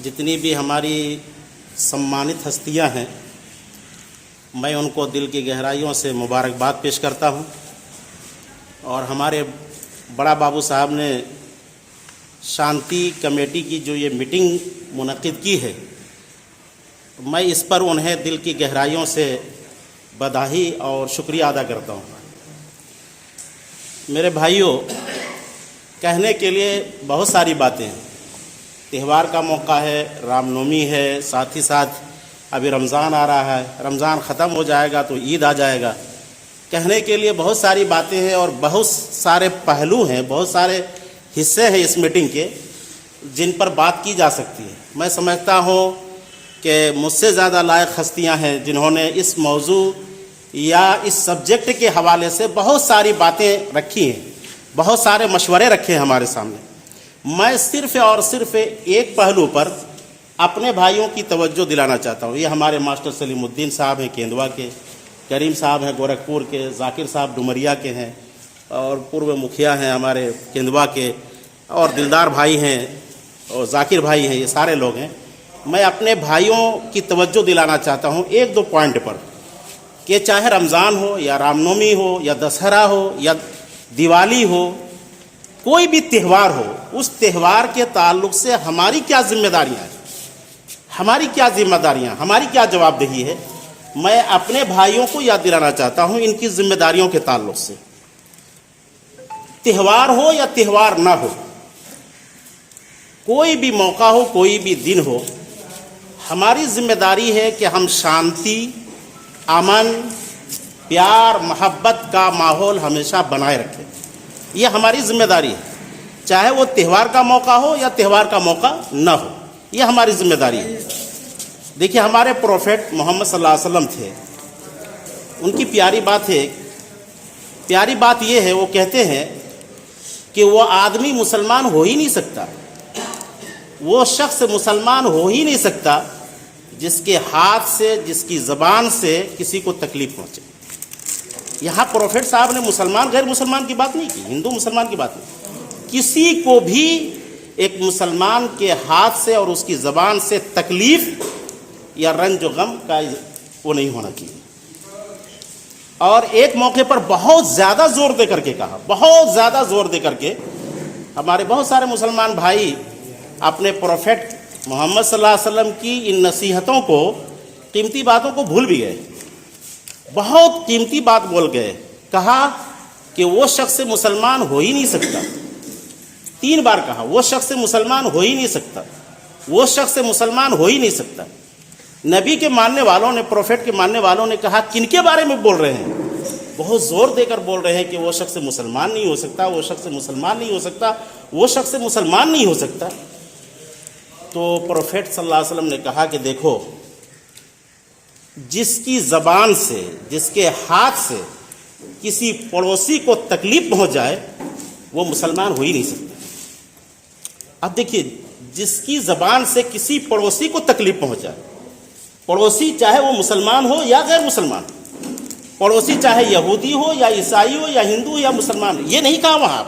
جتنی بھی ہماری سمانت ہستیاں ہیں میں ان کو دل کی گہرائیوں سے مبارکباد پیش کرتا ہوں، اور ہمارے بڑا بابو صاحب نے شانتی کمیٹی کی جو یہ میٹنگ منعقد کی ہے، میں اس پر انہیں دل کی گہرائیوں سے بداعی اور شکریہ ادا کرتا ہوں۔ میرے بھائیوں، کہنے کے لیے بہت ساری باتیں ہیں۔ تہوار کا موقع ہے، رام نومی ہے، ساتھ ہی ساتھ ابھی رمضان آ رہا ہے، رمضان ختم ہو جائے گا تو عید آ جائے گا۔ کہنے کے لیے بہت ساری باتیں ہیں اور بہت سارے پہلو ہیں، بہت سارے حصے ہیں اس میٹنگ کے جن پر بات کی جا سکتی ہے۔ میں سمجھتا ہوں کہ مجھ سے زیادہ لائق ہستیاں ہیں جنہوں نے اس موضوع یا اس سبجیکٹ کے حوالے سے بہت ساری باتیں رکھی ہیں، بہت سارے مشورے رکھے ہیں ہمارے سامنے۔ میں صرف اور صرف ایک پہلو پر اپنے بھائیوں کی توجہ دلانا چاہتا ہوں۔ یہ ہمارے ماسٹر سلیم الدین صاحب ہیں کیندوا کے، کریم صاحب ہیں گورکھپور کے، ذاکر صاحب ڈومریا کے ہیں، اور پورو مکھیا ہیں ہمارے کیندوا کے، اور دلدار بھائی ہیں اور ذاکر بھائی ہیں، یہ سارے لوگ ہیں۔ میں اپنے بھائیوں کی توجہ دلانا چاہتا ہوں ایک دو پوائنٹ پر، کہ چاہے رمضان ہو یا رام نومی ہو یا دسہرہ ہو یا دیوالی ہو، کوئی بھی تہوار ہو، اس تہوار کے تعلق سے ہماری کیا ذمہ داریاں ہیں، ہماری کیا ذمہ داریاں، ہماری کیا جواب دہی ہے، میں اپنے بھائیوں کو یاد دلانا چاہتا ہوں ان کی ذمہ داریوں کے تعلق سے۔ تہوار ہو یا تہوار نہ ہو، کوئی بھی موقع ہو، کوئی بھی دن ہو، ہماری ذمہ داری ہے کہ ہم شانتی، امن، پیار، محبت کا ماحول ہمیشہ بنائے رکھیں۔ یہ ہماری ذمہ داری ہے، چاہے وہ تہوار کا موقع ہو یا تہوار کا موقع نہ ہو، یہ ہماری ذمہ داری ہے۔ دیکھیے، ہمارے پروفیٹ محمد صلی اللہ علیہ وسلم تھے، ان کی پیاری بات ہے، پیاری بات یہ ہے، وہ کہتے ہیں کہ وہ آدمی مسلمان ہو ہی نہیں سکتا، وہ شخص مسلمان ہو ہی نہیں سکتا جس کے ہاتھ سے، جس کی زبان سے کسی کو تکلیف پہنچے۔ یہاں پروفیٹ صاحب نے مسلمان غیر مسلمان کی بات نہیں کی، ہندو مسلمان کی بات نہیں، کسی کو بھی ایک مسلمان کے ہاتھ سے اور اس کی زبان سے تکلیف یا رنج و غم کا وہ نہیں ہونا چاہیے۔ اور ایک موقع پر بہت زیادہ زور دے کر کے کہا، بہت زیادہ زور دے کر کے، ہمارے بہت سارے مسلمان بھائی اپنے پروفیٹ محمد صلی اللہ علیہ وسلم کی ان نصیحتوں کو، قیمتی باتوں کو بھول بھی گئے، بہت قیمتی بات بول گئے۔ کہا کہ وہ شخص مسلمان ہو ہی نہیں سکتا، 3 بار کہا، وہ شخص مسلمان ہو ہی نہیں سکتا، وہ شخص مسلمان ہو ہی نہیں سکتا۔ نبی کے ماننے والوں نے، پروفیٹ کے ماننے والوں نے کہا کن کے بارے میں بول رہے ہیں؟ بہت زور دے کر بول رہے ہیں کہ وہ شخص مسلمان نہیں ہو سکتا، وہ شخص مسلمان نہیں ہو سکتا، وہ شخص مسلمان نہیں ہو سکتا۔ تو پروفیٹ صلی اللہ علیہ وسلم نے کہا کہ دیکھو، جس کی زبان سے، جس کے ہاتھ سے کسی پڑوسی کو تکلیف پہنچ جائے وہ مسلمان ہو ہی نہیں سکتا۔ اب دیکھیے، جس کی زبان سے کسی پڑوسی کو تکلیف پہنچ جائے، پڑوسی چاہے وہ مسلمان ہو یا غیر مسلمان، پڑوسی چاہے یہودی ہو یا عیسائی ہو یا ہندو ہو یا مسلمان ہو، یہ نہیں کہا وہاں،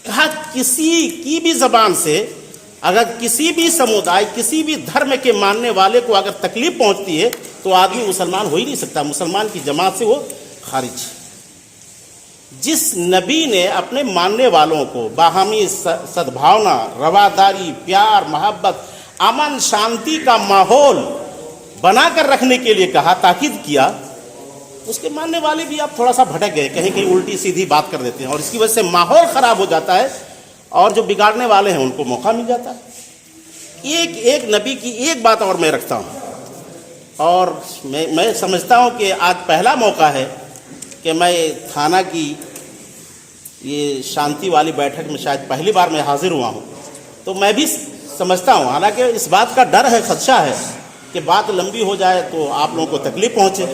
کہا کسی کی بھی زبان سے اگر کسی بھی سمودائے، کسی بھی دھرم کے ماننے والے کو اگر تکلیف پہنچتی ہے تو آدمی مسلمان ہو ہی نہیں سکتا، مسلمان کی جماعت سے وہ خارج۔ جس نبی نے اپنے ماننے والوں کو باہمی سدبھاونا، رواداری، پیار، محبت، امن، شانتی کا ماحول بنا کر رکھنے کے لیے کہا، تاکید کیا، اس کے ماننے والے بھی آپ تھوڑا سا بھٹک گئے، کہیں کہیں الٹی سیدھی بات کر دیتے ہیں، اور اس کی وجہ سے ماحول خراب ہو جاتا ہے، اور جو بگاڑنے والے ہیں ان کو موقع مل جاتا ہے۔ ایک نبی کی ایک بات اور میں رکھتا ہوں، اور میں سمجھتا ہوں کہ آج پہلا موقع ہے کہ میں تھانہ کی یہ شانتی والی بیٹھک میں شاید پہلی بار میں حاضر ہوا ہوں، تو میں بھی سمجھتا ہوں، حالانکہ اس بات کا ڈر ہے، خدشہ ہے کہ بات لمبی ہو جائے تو آپ لوگوں کو تکلیف پہنچے،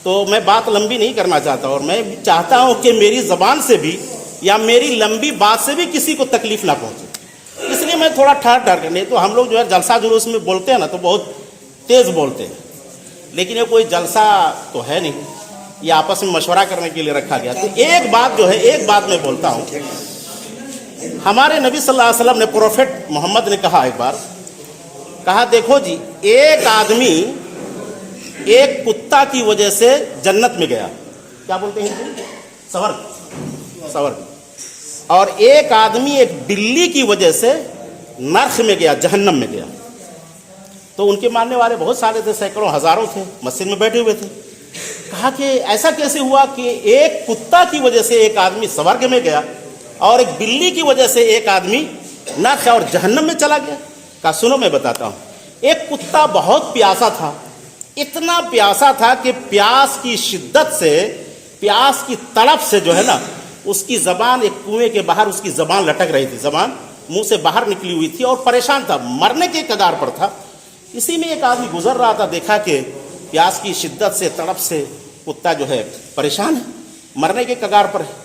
تو میں بات لمبی نہیں کرنا چاہتا، اور میں چاہتا ہوں کہ میری زبان سے بھی یا میری لمبی بات سے بھی کسی کو تکلیف نہ پہنچے، اس لیے میں تھوڑا ٹھہر کر، نہیں تو ہم لوگ جو ہے جلسہ جلوس میں بولتے ہیں نا تو بہت تیز بولتے ہیں، لیکن یہ کوئی جلسہ تو ہے نہیں، یہ آپس میں مشورہ کرنے کے لیے رکھا گیا۔ تو ایک بات جو ہے، ایک بات میں بولتا ہوں، ہمارے نبی صلی اللہ علیہ وسلم نے پروفیٹ محمد نے کہا ایک بار، کہا دیکھو جی، ایک آدمی ایک کتا کی وجہ سے جنت میں گیا، کیا بولتے ہیں، سورگ، اور ایک آدمی ایک بلی کی وجہ سے نرخ میں گیا، جہنم میں گیا۔ تو ان کے ماننے والے بہت سارے تھے، سینکڑوں ہزاروں تھے، مسجد میں بیٹھے ہوئے تھے۔ کہا کہ ایسا کیسے ہوا کہ ایک کتا کی وجہ سے ایک آدمی سورگ میں گیا اور ایک بلی کی وجہ سے ایک آدمی نرخ اور جہنم میں چلا گیا؟ کہا سنو میں بتاتا ہوں۔ ایک کتا بہت پیاسا تھا، اتنا پیاسا تھا کہ پیاس کی شدت سے، پیاس کی تڑپ سے جو ہے نا، اس کی زبان ایک کنویں کے باہر اس کی زبان لٹک رہی تھی، زبان منہ سے باہر نکلی ہوئی تھی اور پریشان تھا، مرنے کے کگار پر تھا۔ اسی میں ایک آدمی گزر رہا تھا، دیکھا کہ پیاس کی شدت سے، تڑپ سے کتا جو ہے پریشان ہے، مرنے کے کگار پر ہے۔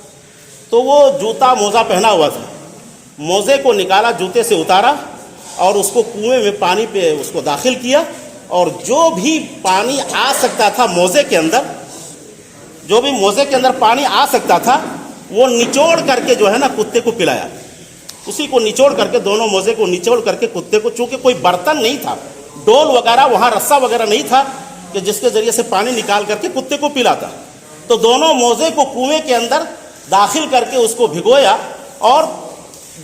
تو وہ جوتا موزہ پہنا ہوا تھا، موزے کو نکالا، جوتے سے اتارا اور اس کو کنویں میں پانی پہ اس کو داخل کیا، اور جو بھی پانی آ سکتا تھا موزے کے اندر، جو بھی موزے کے اندر پانی آ سکتا تھا، وہ نچوڑ کر کے جو ہے نا کتے کو پلایا۔ اسی کو نچوڑ کر کے، دونوں موزے کو نچوڑ کر کے کتے کو، چونکہ کوئی برتن نہیں تھا، ڈول وغیرہ وہاں، رسا وغیرہ نہیں تھا کہ جس کے ذریعے سے پانی نکال کر کے کتے کو پلاتا، تو دونوں موزے کو کنویں کے اندر داخل کر کے اس کو بھگویا اور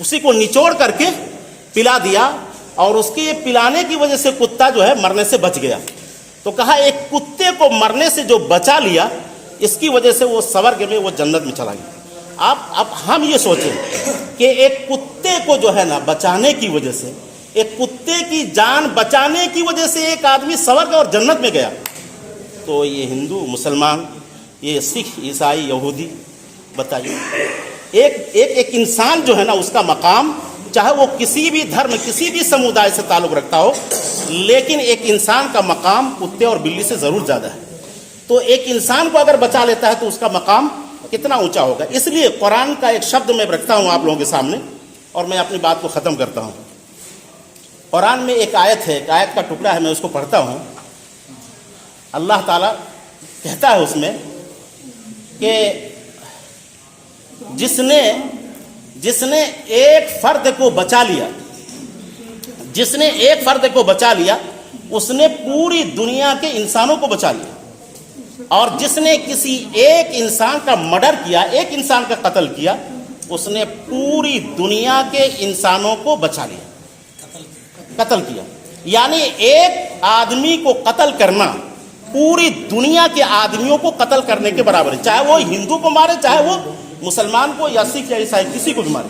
اسی کو نچوڑ کر کے پلا دیا، اور اس کے یہ پلانے کی وجہ سے کتا جو ہے مرنے سے بچ گیا۔ تو کہا ایک کتے کو مرنے سے جو بچا لیا، اس کی وجہ سے وہ سورگ میں، وہ جنت میں چلا گیا۔ اب ہم یہ سوچیں کہ ایک کتے کو جو ہے نا بچانے کی وجہ سے، ایک کتے کی جان بچانے کی وجہ سے ایک آدمی سورگ اور جنت میں گیا، تو یہ ہندو، مسلمان، یہ سکھ، عیسائی، یہودی، بتائیے، ایک انسان جو ہے نا، اس کا مقام، چاہے وہ کسی بھی دھرم، کسی بھی سمودائے سے تعلق رکھتا ہو، لیکن ایک انسان کا مقام کتے اور بلی سے ضرور زیادہ ہے۔ تو ایک انسان کو اگر بچا لیتا ہے تو اس کا مقام کتنا اونچا ہوگا۔ اس لیے قرآن کا ایک شبد میں رکھتا ہوں آپ لوگوں کے سامنے، اور میں اپنی بات کو ختم کرتا ہوں۔ قرآن میں ایک آیت ہے، ایک آیت کا ٹکڑا ہے، میں اس کو پڑھتا ہوں۔ اللہ تعالیٰ کہتا ہے اس میں کہ جس نے ایک فرد کو بچا لیا، جس نے ایک فرد کو بچا لیا، اس نے پوری دنیا کے انسانوں کو بچا لیا، اور جس نے کسی ایک انسان کا مرڈر کیا، ایک انسان کا قتل کیا، اس نے پوری دنیا کے انسانوں کو بچا لیا، قتل کیا۔ یعنی ایک آدمی کو قتل کرنا پوری دنیا کے آدمیوں کو قتل کرنے کے برابر ہے، چاہے وہ ہندو کو مارے، چاہے وہ مسلمان کو یا سکھ یا عیسائی، کسی کو بھی مارے۔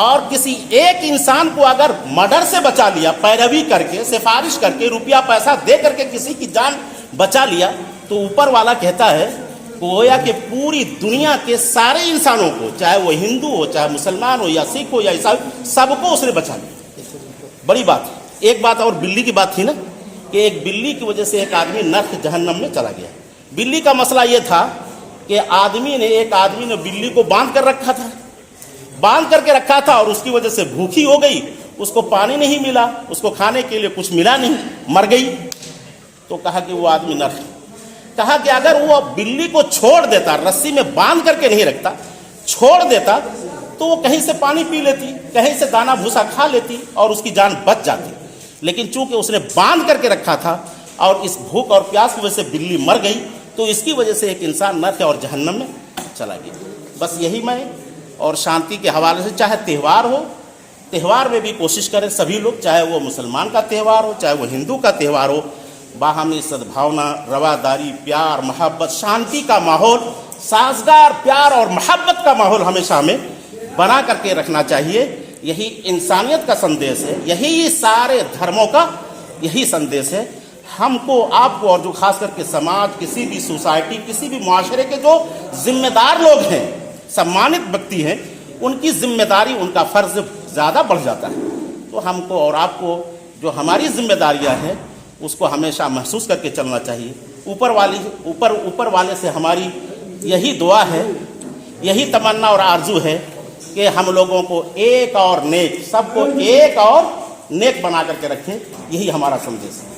اور کسی ایک انسان کو اگر مرڈر سے بچا لیا، پیروی کر کے، سفارش کر کے، روپیہ پیسہ دے کر کے کسی کی جان بچا لیا، تو اوپر والا کہتا ہے گویا کہ پوری دنیا کے سارے انسانوں کو، چاہے وہ ہندو ہو، چاہے مسلمان ہو یا سکھ ہو یا عیسائی، سب کو اس نے بچا لیا۔ بڑی بات ہے۔ ایک بات اور بلی کی بات تھی نا، کہ ایک بلی کی وجہ سے ایک آدمی نرک جہنم میں چلا گیا۔ بلی کا مسئلہ یہ تھا کہ ایک آدمی نے بلی کو باندھ کر رکھا تھا، باندھ کر کے رکھا تھا، اور اس کی وجہ سے بھوکی ہو گئی، اس کو پانی نہیں ملا، اس کو کھانے کے لیے کچھ ملا نہیں، مر گئی۔ تو کہا کہ وہ آدمی نرک۔ کہا کہ اگر وہ بلی کو چھوڑ دیتا، رسی میں باندھ کر کے نہیں رکھتا، چھوڑ دیتا، تو وہ کہیں سے پانی پی لیتی، کہیں سے دانا بھوسا کھا لیتی اور اس کی جان بچ جاتی۔ لیکن چونکہ اس نے باندھ کر کے رکھا تھا اور اس بھوک اور پیاس کی وجہ سے بلی مر گئی، تو اس کی وجہ سے ایک انسان نرک اور جہنم میں چلا گیا۔ بس یہی میں، اور شانتی کے حوالے سے، چاہے تہوار ہو، تہوار میں بھی کوشش کریں سبھی لوگ، چاہے وہ مسلمان کا تہوار ہو، چاہے وہ ہندو کا تہوار ہو، باہمی سدبھاونا، رواداری، پیار، محبت، شانتی کا ماحول، سازگار پیار اور محبت کا ماحول ہمیشہ ہمیں بنا کر کے رکھنا چاہیے۔ یہی انسانیت کا سندیش ہے، یہی سارے دھرموں کا یہی سندیش ہے۔ ہم کو، آپ کو، اور جو خاص کر کے سماج، کسی بھی سوسائٹی، کسی بھی معاشرے کے جو ذمہ دار لوگ ہیں، سمانت ویکتی ہیں، ان کی ذمہ داری، ان کا فرض زیادہ بڑھ جاتا ہے۔ تو ہم کو اور آپ کو جو ہماری ذمہ داریاں ہیں، اس کو ہمیشہ محسوس کر کے چلنا چاہیے۔ اوپر والے سے ہماری یہی دعا ہے، یہی تمنا اور آرزو ہے کہ ہم لوگوں کو ایک اور نیک، سب کو ایک اور نیک بنا کر کے رکھیں۔ یہی ہمارا سندیش ہے۔